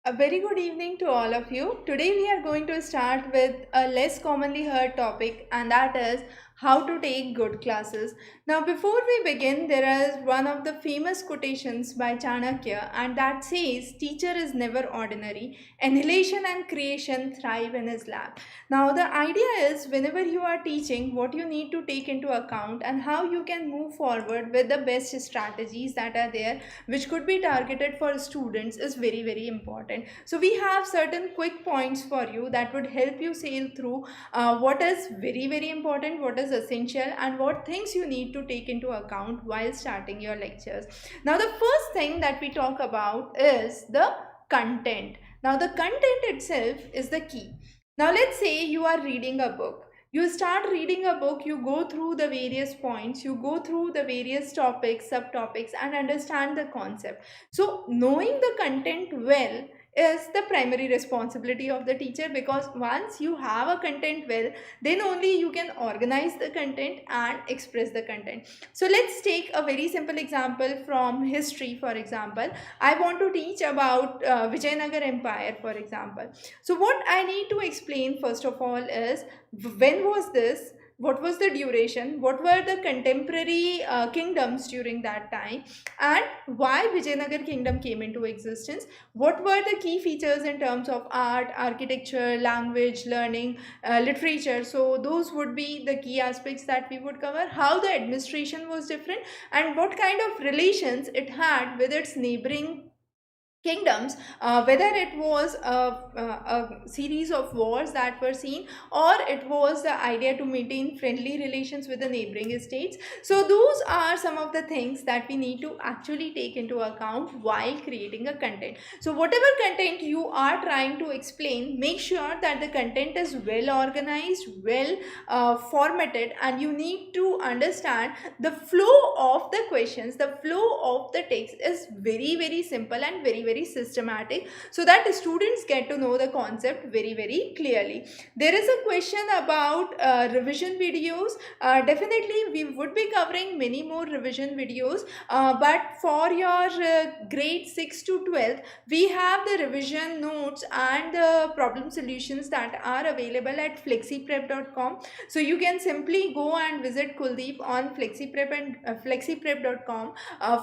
A very good evening to all of you. Today we are going to start with a less commonly heard topic, and that is how to take good classes. Now before we begin, there is one of the famous quotations by Chanakya, and that says teacher is never ordinary. Annihilation and creation thrive in his lap. Now the idea is whenever you are teaching, what you need to take into account and how you can move forward with the best strategies that are there, which could be targeted for students, is very important. So we have certain quick points for you that would help you sail through what is very important, what is essential, and what things you need to take into account while starting your lectures. Now the first thing that we talk about is the content. Now the content itself is the key. Now let's say you are reading a book. You start reading a book, you go through the various points, you go through the various topics, subtopics, and understand the concept. So knowing the content well is the primary responsibility of the teacher, because once you have a content well, then only you can organize the content and express the content. So let's take a very simple example from history. For example, I want to teach about Vijayanagar Empire, for example. So what I need to explain first of all is, when was this, what was the duration, what were the contemporary kingdoms during that time, and why Vijayanagar kingdom came into existence, what were the key features in terms of art, architecture, language, learning, literature. So those would be the key aspects that we would cover. How the administration was different and what kind of relations it had with its neighboring kingdoms, whether it was a series of wars that were seen, or it was the idea to maintain friendly relations with the neighboring states. So those are some of the things that we need to actually take into account while creating a content. So whatever content you are trying to explain, make sure that the content is well organized, well formatted, and you need to understand the flow of the questions, the flow of the text is very simple and very systematic, so that students get to know the concept very clearly. There is a question about revision videos. Definitely we would be covering many more revision videos, but for your grade 6 to 12, we have the revision notes and the problem solutions that are available at flexiprep.com. So you can simply go and visit Kuldeep on flexiprep and flexiprep.com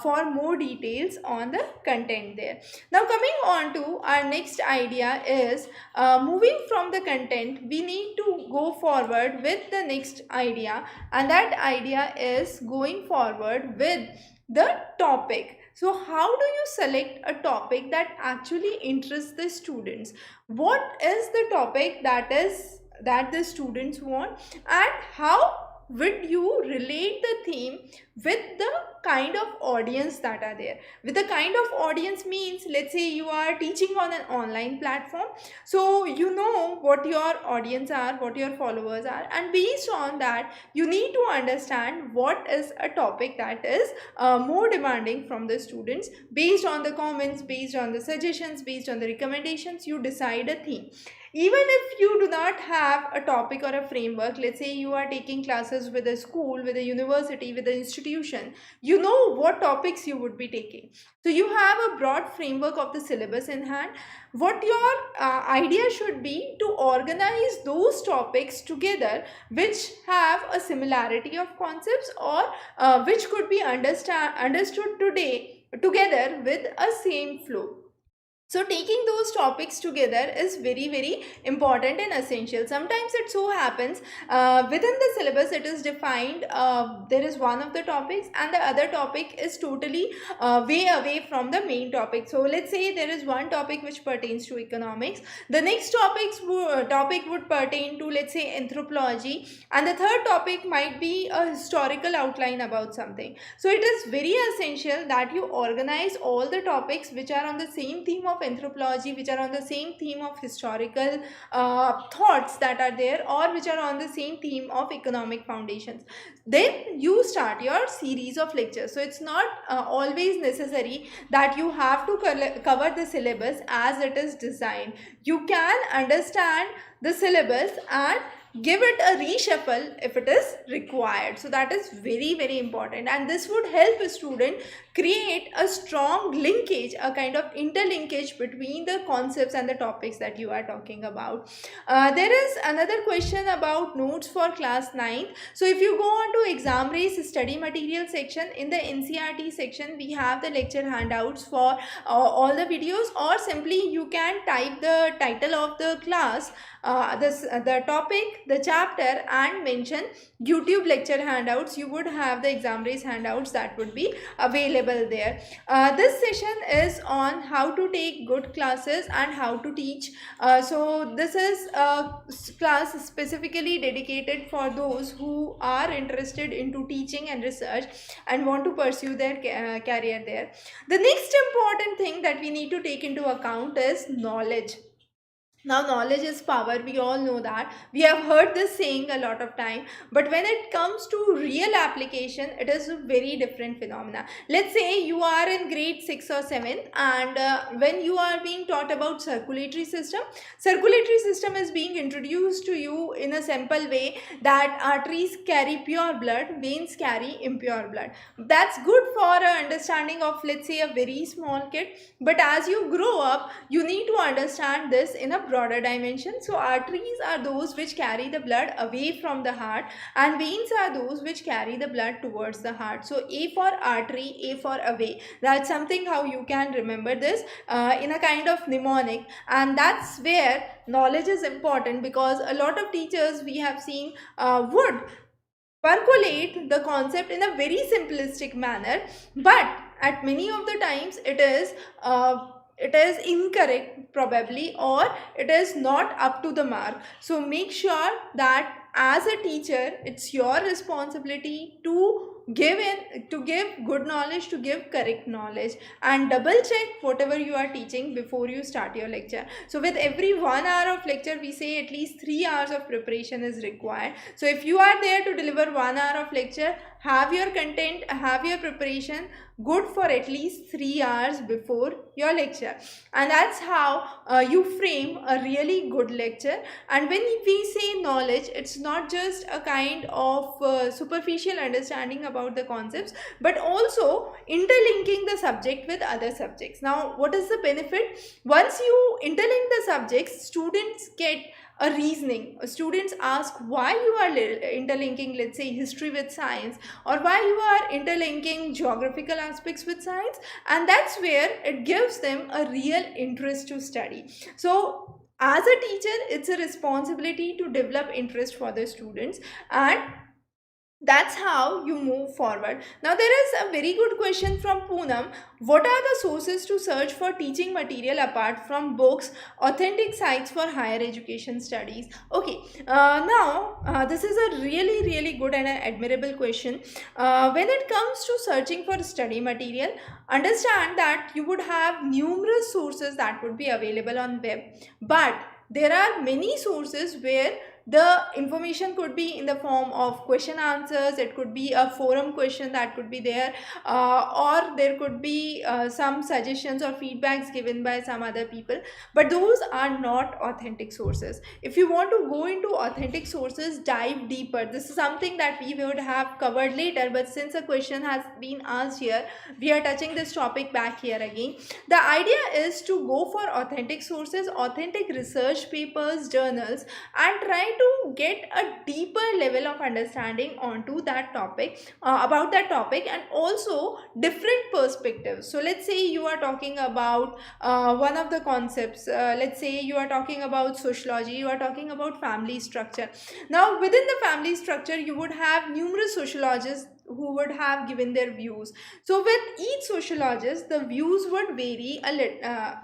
for more details on the content there. Now coming on to our next idea is, moving from the content, we need to go forward with the next idea, and that idea is going forward with the topic. So how do you select a topic that actually interests the students? What is the topic that the students want, and how would you relate the theme with the kind of audience that are there? With the kind of audience means, let's say you are teaching on an online platform, so you know what your audience are, what your followers are, and based on that you need to understand what is a topic that is more demanding from the students. Based on the comments, based on the suggestions, based on the recommendations, you decide a theme. Even if you do not have a topic or a framework, let's say you are taking classes with a school, with a university, with an institution, you know what topics you would be taking. So you have a broad framework of the syllabus in hand. What your idea should be to organize those topics together which have a similarity of concepts, or which could be understood together with a same flow. So taking those topics together is very important and essential. Sometimes it so happens within the syllabus it is defined, there is one of the topics and the other topic is totally way away from the main topic. So let's say there is one topic which pertains to economics, the next topic would pertain to, let's say, anthropology, and the third topic might be a historical outline about something. So it is very essential that you organize all the topics which are on the same theme of anthropology, which are on the same theme of historical thoughts that are there, or which are on the same theme of economic foundations. Then you start your series of lectures. So it's not always necessary that you have to cover the syllabus as it is designed. You can understand the syllabus and give it a reshuffle if it is required. So that is very, very important, and this would help a student create a strong linkage, a kind of interlinkage between the concepts and the topics that you are talking about. There is another question about notes for class 9th. So if you go on to Examrace study material section, in the NCRT section we have the lecture handouts for all the videos, or simply you can type the title of the class, the topic, the chapter, and mention YouTube lecture handouts. You would have the Examrace handouts that would be available there. This session is on how to take good classes and how to teach. So this is a class specifically dedicated for those who are interested into teaching and research and want to pursue their career there. The next important thing that we need to take into account is knowledge. Now knowledge is power, we all know that, we have heard this saying a lot of time, but when it comes to real application, it is a very different phenomena. Let's say you are in grade 6 or 7, and when you are being taught about circulatory system is being introduced to you in a simple way, that arteries carry pure blood, veins carry impure blood. That's good for a understanding of, let's say, a very small kid, but as you grow up you need to understand this in a broader dimension. So arteries are those which carry the blood away from the heart, and veins are those which carry the blood towards the heart. So A for artery, A for away. That's something how you can remember this in a kind of mnemonic, and that's where knowledge is important, because a lot of teachers we have seen would percolate the concept in a very simplistic manner, but at many of the times it is incorrect probably, or it is not up to the mark. So make sure that as a teacher it's your responsibility to give good knowledge, to give correct knowledge, and double check whatever you are teaching before you start your lecture. So with every 1 hour of lecture we say at least 3 hours of preparation is required. So if you are there to deliver 1 hour of lecture, have your content, have your preparation good for at least 3 hours before your lecture, and that's how you frame a really good lecture. And when we say knowledge, it's not just a kind of superficial understanding about the concepts, but also interlinking the subject with other subjects. Now what is the benefit? Once you interlink the subjects, students get a reasoning. Students ask why you are interlinking, let's say, history with science, or why you are interlinking geographical aspects with science, and that's where it gives them a real interest to study. So as a teacher, it's a responsibility to develop interest for the students, and that's how you move forward. Now there is a very good question from Poonam. What are the sources to search for teaching material apart from books, authentic sites for higher education studies? Okay, now this is a really good and an admirable question. When it comes to searching for study material, understand that you would have numerous sources that would be available on web, but there are many sources where the information could be in the form of question answers. It could be a forum question that could be there, or there could be some suggestions or feedbacks given by some other people, but those are not authentic sources. If you want to go into authentic sources, dive deeper. This is something that we would have covered later, but since a question has been asked here, we are touching this topic back here again. The idea is to go for authentic sources, authentic research papers, journals, and try to get a deeper level of understanding onto that topic, about that topic, and also different perspectives. So let's say you are talking about one of the concepts, let's say you are talking about sociology, you are talking about family structure. Now within the family structure you would have numerous sociologists who would have given their views. So with each sociologist the views would vary a little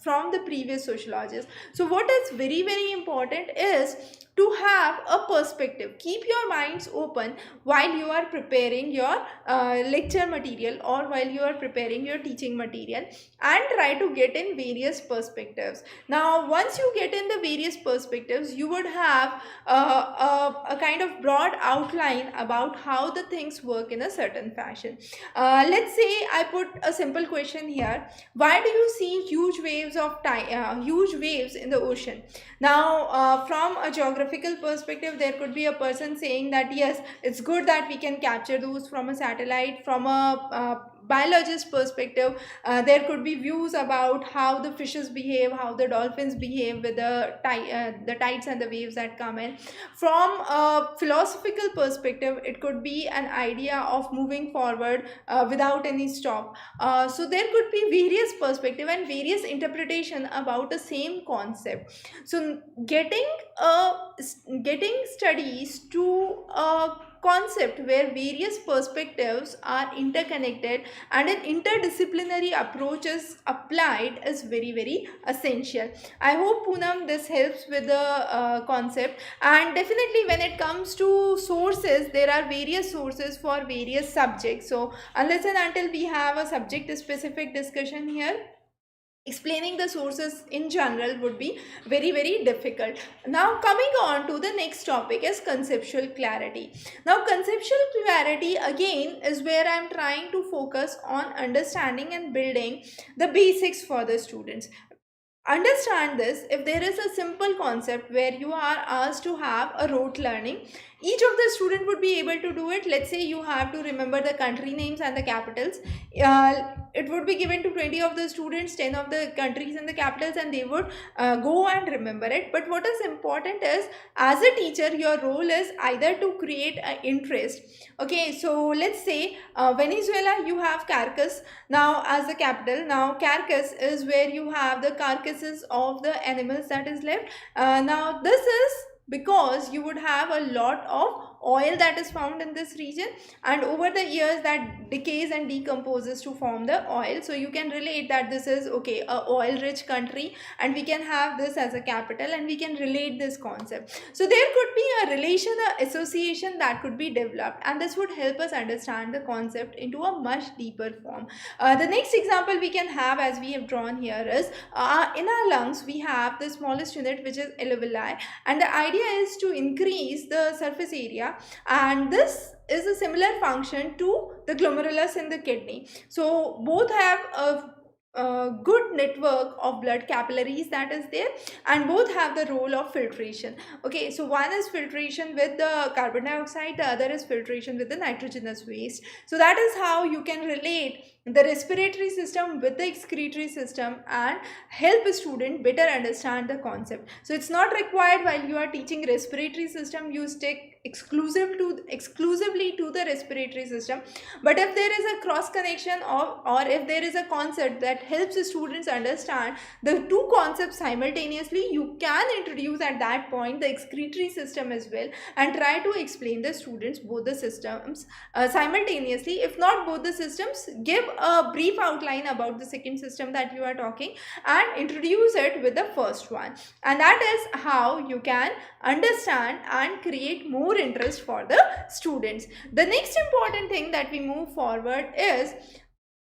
from the previous sociologists. So what is very important is to have a perspective. Keep your minds open while you are preparing your lecture material, or while you are preparing your teaching material, and try to get in various perspectives. Now once you get in the various perspectives, you would have a kind of broad outline about how the things work in a certain fashion. Let's say I put a simple question here: why do you see huge huge waves in the ocean. Now from a geographical perspective, there could be a person saying that yes, it's good that we can capture those from a satellite. From a biologist perspective, there could be views about how the fishes behave, how the dolphins behave with the tides and the waves that come in. From a philosophical perspective, it could be an idea of moving forward without any stop. So there could be various perspective and various interpretation about the same concept. So getting studies to a concept where various perspectives are interconnected and an interdisciplinary approach is applied is very essential. I hope, Poonam, this helps with the concept. And definitely when it comes to sources, there are various sources for various subjects. So unless and until we have a subject specific discussion here, explaining the sources in general would be very difficult. Now coming on to the next topic is conceptual clarity. Now conceptual clarity again is where I am trying to focus on understanding and building the basics for the students. Understand this: if there is a simple concept where you are asked to have a rote learning, each of the student would be able to do it. Let's say you have to remember the country names and the capitals. It would be given to 20 of the students, 10 of the countries and the capitals, and they would go and remember it. But what is important is, as a teacher, your role is either to create an interest. Okay, so let's say Venezuela, you have Caracas now as the capital. Now Carcass is where you have the carcasses of the animals that is left. Now this is because you would have a lot of oil that is found in this region, and over the years that decays and decomposes to form the oil. So you can relate that this is okay, a oil rich country, and we can have this as a capital, and we can relate this concept. So there could be a relation, a association that could be developed, and this would help us understand the concept into a much deeper form. The next example we can have, as we have drawn here, is in our lungs we have the smallest unit, which is alveoli, and the idea is to increase the surface area, and this is a similar function to the glomerulus in the kidney. So both have a good network of blood capillaries that is there, and both have the role of filtration. Okay, so one is filtration with the carbon dioxide, the other is filtration with the nitrogenous waste. So that is how you can relate the respiratory system with the excretory system and help a student better understand the concept. So it's not required while you are teaching respiratory system you stick exclusively to the respiratory system, but if there is a cross connection or if there is a concept that helps the students understand the two concepts simultaneously, you can introduce at that point the excretory system as well and try to explain the students both the systems simultaneously. If not both the systems, give a brief outline about the second system that you are talking and introduce it with the first one, and that is how you can understand and create more interest for the students. The next important thing that we move forward is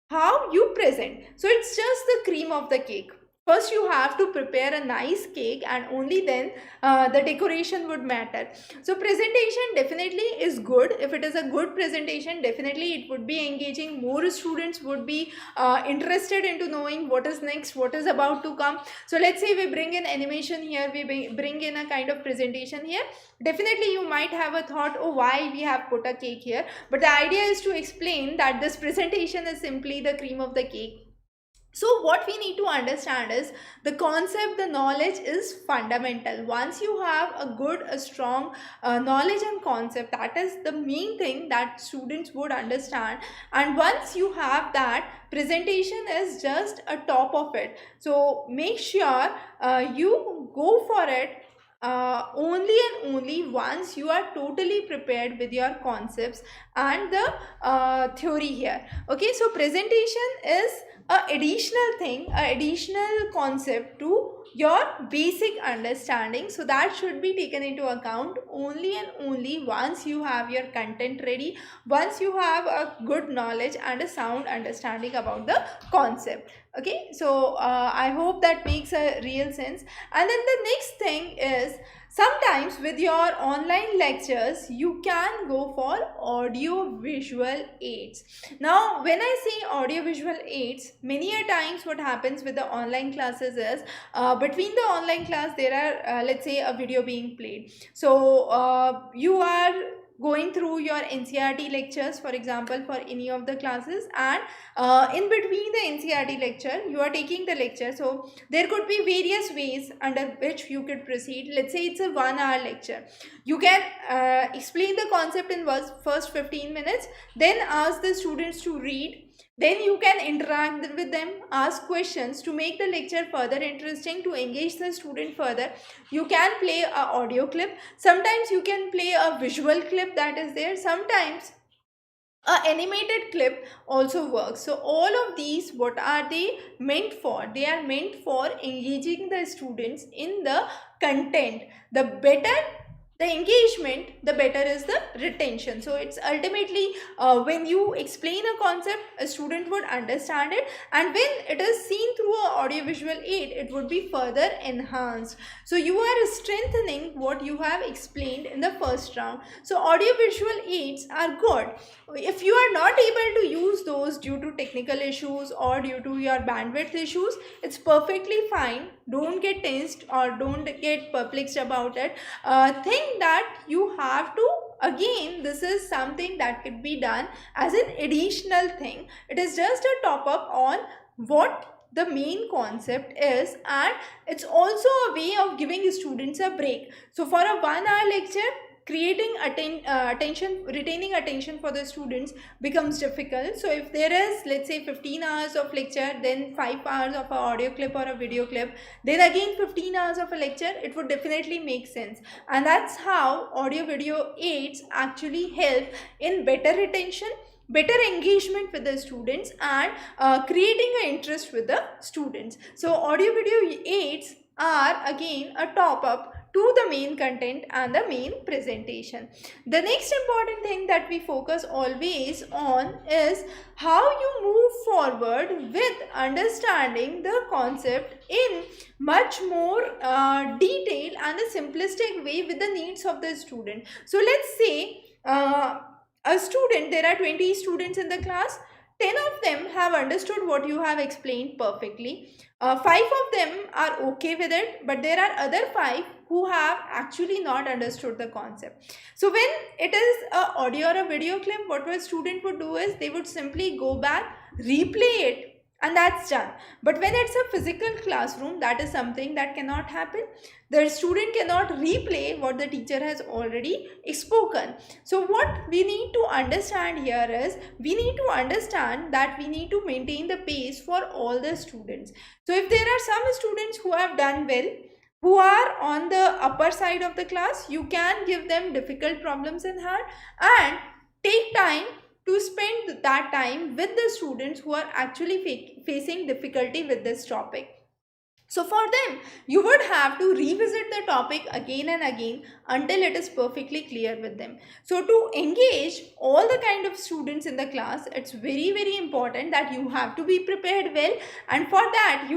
how you present. So it's just the cream of the cake. First you have to prepare a nice cake, and only then the decoration would matter. So presentation definitely is good. If it is a good presentation, definitely it would be engaging. More students would be interested into knowing what is next, what is about to come. So let's say we bring in animation here, we bring in a kind of presentation here. Definitely you might have a thought, oh, why we have put a cake here, but the idea is to explain that this presentation is simply the cream of the cake. So what we need to understand is the concept, the knowledge is fundamental. Once you have a strong knowledge and concept, that is the main thing that students would understand. And once you have that, presentation is just a top of it. So make sure you go for it only and only once you are totally prepared with your concepts and the theory here. Okay, so presentation is a additional thing, a additional concept to your basic understanding. So that should be taken into account only and only once you have your content ready, once you have a good knowledge and a sound understanding about the concept. Okay, so I hope that makes a real sense. And then the next thing is Sometimes with your online lectures, you can go for audio visual aids. Now, when I say audio visual aids, many a times what happens with the online classes is between the online class there are let's say a video being played. So you are going through your NCERT lectures, for example, for any of the classes, and in between the NCERT lecture you are taking the lecture. So there could be various ways under which you could proceed. Let's say it's a 1 hour lecture. You can explain the concept in first 15 minutes, then ask the students to read. Then you can interact with them, ask questions to make the lecture further interesting, to engage the student further. You can play a audio clip. Sometimes you can play a visual clip that is there. Sometimes a animated clip also works. So all of these, what are they meant for? They are meant for engaging the students in the content. The better the engagement, the better is the retention. So it's ultimately when you explain a concept, a student would understand it, and when it is seen through an audiovisual aid, it would be further enhanced. So you are strengthening what you have explained in the first round. So audiovisual aids are good. If you are not able to use those due to technical issues or due to your bandwidth issues, it's perfectly fine. Don't get tensed or don't get perplexed about it. Think that you have to, again, this is something that could be done as an additional thing. It is just a top up on what the main concept is, and it's also a way of giving students a break. So for a 1 hour lecture, creating retaining attention for the students becomes difficult. So if there is, let's say, 15 hours of lecture, then 5 hours of an audio clip or a video clip, then again 15 hours of a lecture, it would definitely make sense. And that's how audio video aids actually help in better retention, better engagement with the students, and creating an interest with the students. So audio video aids are again a top up to the main content and the main presentation. The next important thing that we focus always on is how you move forward with understanding the concept in much more detail and a simplistic way with the needs of the student. So let's say a student, there are 20 students in the class. 10 of them have understood what you have explained perfectly. 5 of them are okay with it, but there are other 5 who have actually not understood the concept. So when it is a audio or a video clip, what a student would do is they would simply go back, replay it, and that's done. But when it's a physical classroom, that is something that cannot happen. The student cannot replay what the teacher has already spoken. So what we need to understand here is, we need to understand that we need to maintain the pace for all the students. So if there are some students who have done well, who are on the upper side of the class, you can give them difficult problems in hand and take time to spend that time with the students who are actually facing difficulty with this topic. So for them, you would have to revisit the topic again and again until it is perfectly clear with them. So to engage all the kind of students in the class, it's very important that you have to be prepared well, and for that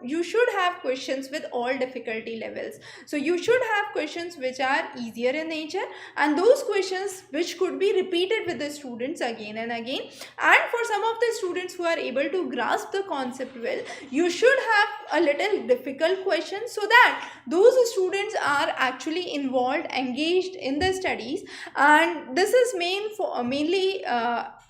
you should have questions with all difficulty levels. So you should have questions which are easier in nature, and those questions which could be repeated with the students again and again. And for some of the students who are able to grasp the concept well, you should have a little difficult questions, so that those students are actually involved, engaged in the studies. And this is mainly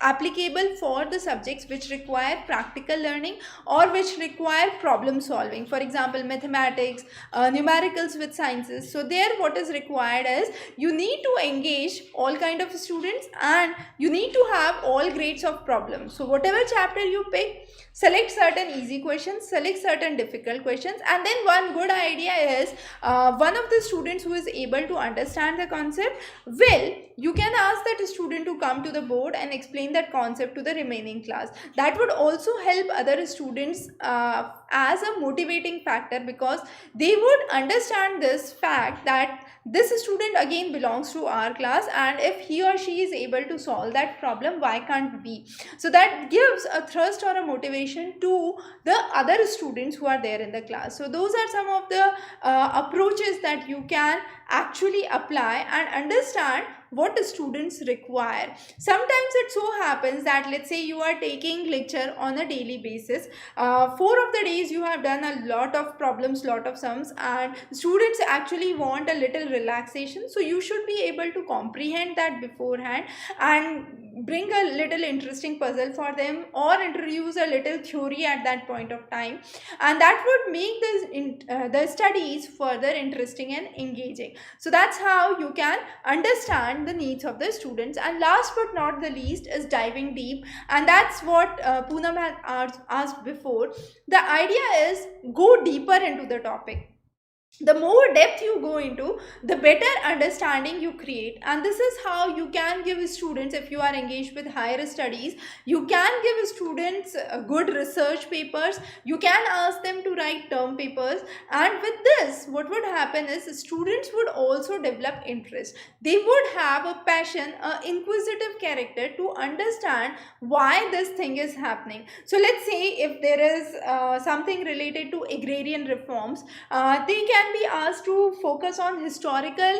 applicable for the subjects which require practical learning or which require problem solving. For example, mathematics, numericals with sciences. So there what is required is, you need to engage all kind of students and you need to have all grades of problems. So whatever chapter you pick, select certain easy questions, select certain difficult questions, and then one good idea is, one of the students who is able to understand the concept well, you can ask that student to come to the board and explain that concept to the remaining class. That would also help other students as a motivating factor, because they would understand this fact that this student again belongs to our class, and if he or she is able to solve that problem, why can't we? So that gives a thrust or a motivation to the other students who are there in the class. So those are some of the approaches that you can actually apply and understand what the students require. Sometimes it so happens that, let's say you are taking lecture on a daily basis, 4 of the days you have done a lot of problems, lot of sums, and students actually want a little relaxation. So you should be able to comprehend that beforehand and bring a little interesting puzzle for them, or introduce a little theory at that point of time, and that would make the studies further interesting and engaging. So that's how you can understand the needs of the students. And last but not the least is diving deep, and that's what Poonam had asked before. The idea is go deeper into the topic. The more depth you go into, the better understanding you create, and this is how you can give students, if you are engaged with higher studies, you can give students good research papers, you can ask them to write term papers, and with this what would happen is students would also develop interest. They would have a passion, a inquisitive character to understand why this thing is happening. So let's say if there is something related to agrarian reforms, they can be asked to focus on historical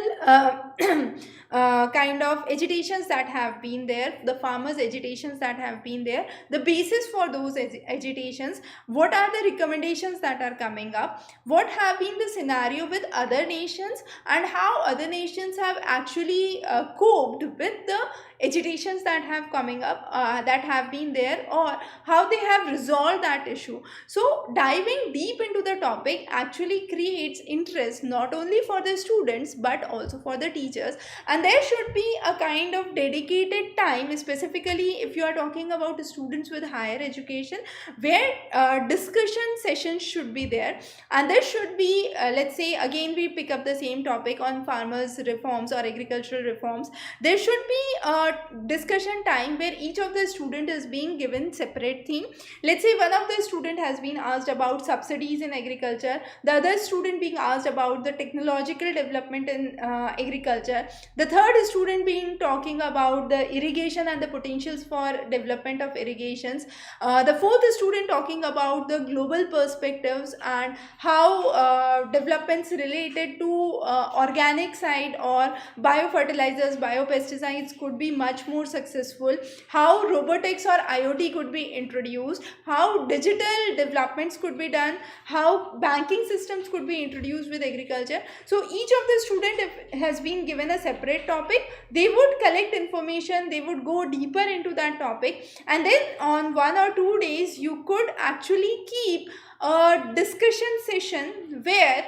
kind of agitations that have been there, the farmers agitations that have been there, the basis for those agitations, what are the recommendations that are coming up, what have been the scenario with other nations, and how other nations have actually coped with the agitations that have coming up, that have been there, or how they have resolved that issue. So diving deep into the topic actually creates interest not only for the students but also for the teachers, and there should be a kind of dedicated time, specifically if you are talking about students with higher education, where discussion sessions should be there. And there should be, let's say again we pick up the same topic on farmers reforms or agricultural reforms, there should be a discussion time where each of the student is being given separate theme. Let's say one of the student has been asked about subsidies in agriculture, the other student being asked about the technological development in agriculture, the third student being talking about the irrigation and the potentials for development of irrigations, the fourth student talking about the global perspectives and how developments related to organic side or biofertilizers, biopesticides could be much more successful, how robotics or IoT could be introduced, how digital developments could be done, how banking systems could be introduced with agriculture. So each of the student, if has been given a separate topic, they would collect information, they would go deeper into that topic, and then on 1 or 2 days you could actually keep a discussion session where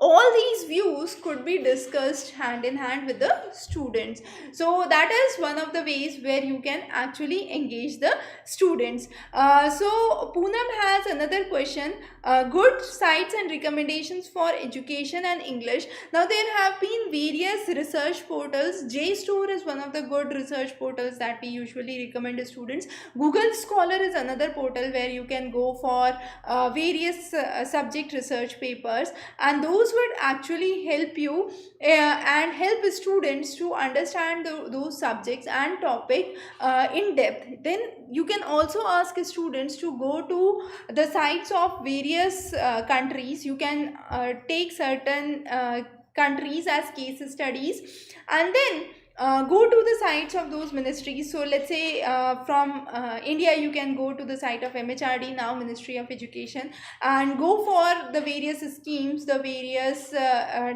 all these views could be discussed hand in hand with the students. So that is one of the ways where you can actually engage the students. So Poonam has another question, good sites and recommendations for education and English. Now there have been various research portals. JSTOR is one of the good research portals that we usually recommend to students. Google Scholar is another portal where you can go for various subject research papers, and those would actually help you and help students to understand those subjects and topic in depth. Then you can also ask students to go to the sites of various countries. You can take certain countries as case studies, and then go to the sites of those ministries. So let's say from India you can go to the site of MHRD, now Ministry of Education, and go for the various schemes, the various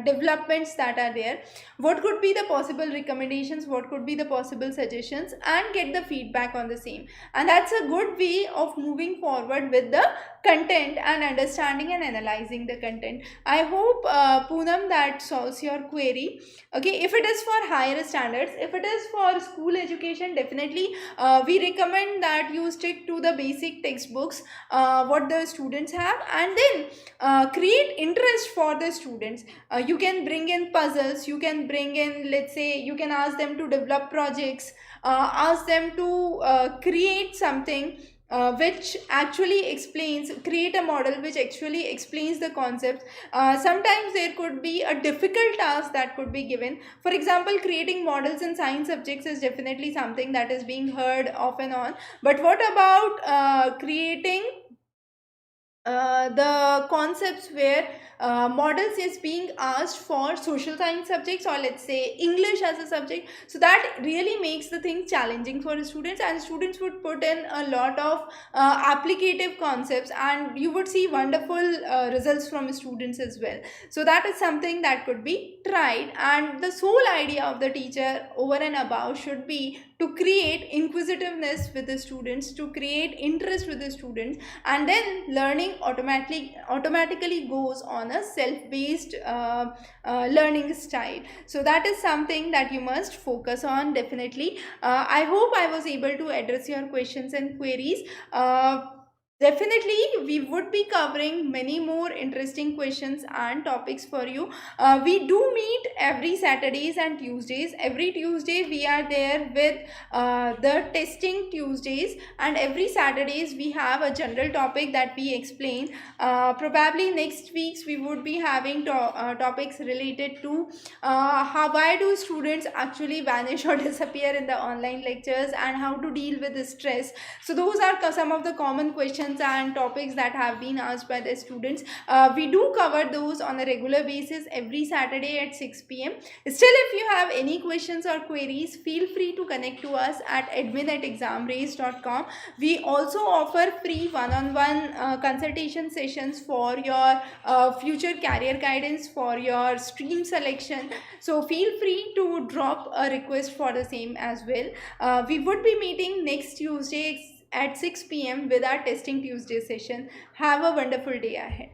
developments that are there, what could be the possible recommendations, what could be the possible suggestions, and get the feedback on the same. And that's a good way of moving forward with the content and understanding and analyzing the content. I hope Poonam that solves your query. Okay, if it is for higher standards, if it is for school education, definitely we recommend that you stick to the basic textbooks what the students have, and then create interest for the students. You can bring in puzzles, you can bring in, let's say you can ask them to develop projects, ask them to create something, which actually explains, create a model which actually explains the concepts. Sometimes there could be a difficult task that could be given. For example, creating models in science subjects is definitely something that is being heard off and on. But what about creating the concepts where models is being asked for social science subjects, or let's say English as a subject? So that really makes the thing challenging for the students, and students would put in a lot of applicative concepts, and you would see wonderful results from students as well. So that is something that could be tried, and the sole idea of the teacher over and above should be to create inquisitiveness with the students, to create interest with the students, and then learning automatically goes on a self-based learning style. So that is something that you must focus on definitely. I hope I was able to address your questions and queries. Definitely, we would be covering many more interesting questions and topics for you. We do meet every Saturdays and Tuesdays. Every Tuesday, we are there with the testing Tuesdays, and every Saturdays, we have a general topic that we explain. Probably next weeks, we would be having topics related to why do students actually vanish or disappear in the online lectures, and how to deal with the stress. So those are some of the common questions and topics that have been asked by the students. We do cover those on a regular basis every Saturday at 6 p.m. Still, if you have any questions or queries, feel free to connect to us at admin@examrace.com. We also offer free one-on-one consultation sessions for your future career guidance, for your stream selection. So feel free to drop a request for the same as well. We would be meeting next Tuesday at 6 p.m. with our Testing Tuesday session. Have a wonderful day ahead.